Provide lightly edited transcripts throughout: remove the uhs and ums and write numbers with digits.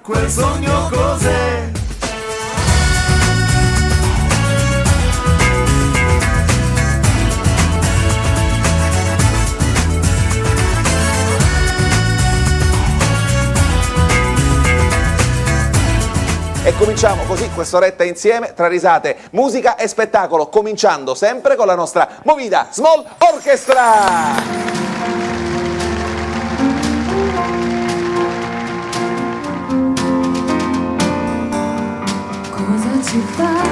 quel sogno cos'è? E cominciamo così quest'oretta insieme tra risate, musica e spettacolo, cominciando sempre con la nostra Movida Small Orchestra! Cosa ci fai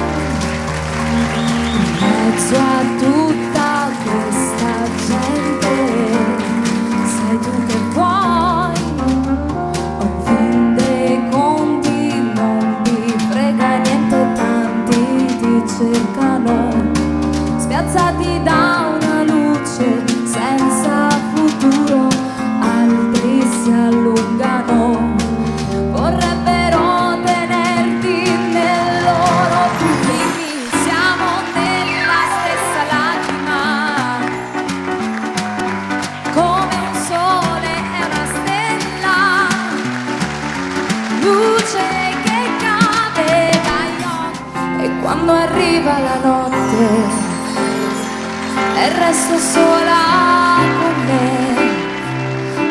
in mezzo a tutta questa gente? Sai tu che vuoi, o fin dei conti non ti frega niente, tanti ti cercano, spiazzati da una luce senza futuro, altri si allungano, vorrebbero tenerti nel loro pulmini, siamo nella stessa lacrima, come un sole e una stella, luce che cade dagli occhi, e quando arriva la notte e resto sola con me,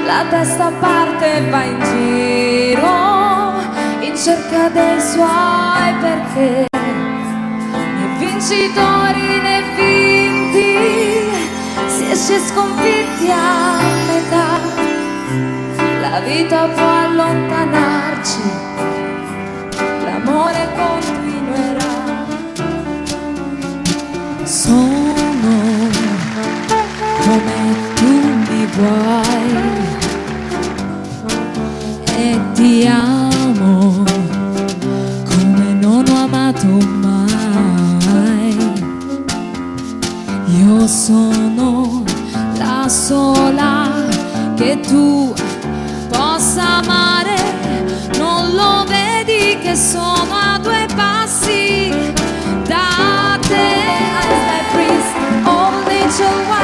la testa parte e va in giro in cerca dei suoi perché, né vincitori né vinti, si esce sconfitti a metà, la vita può allontanarci, l'amore continuerà. Sono come tu mi vuoi e ti amo come non ho amato mai. Io sono la sola che tu possa amare, non lo vedi che sono a due passi da te? I breathe, all nature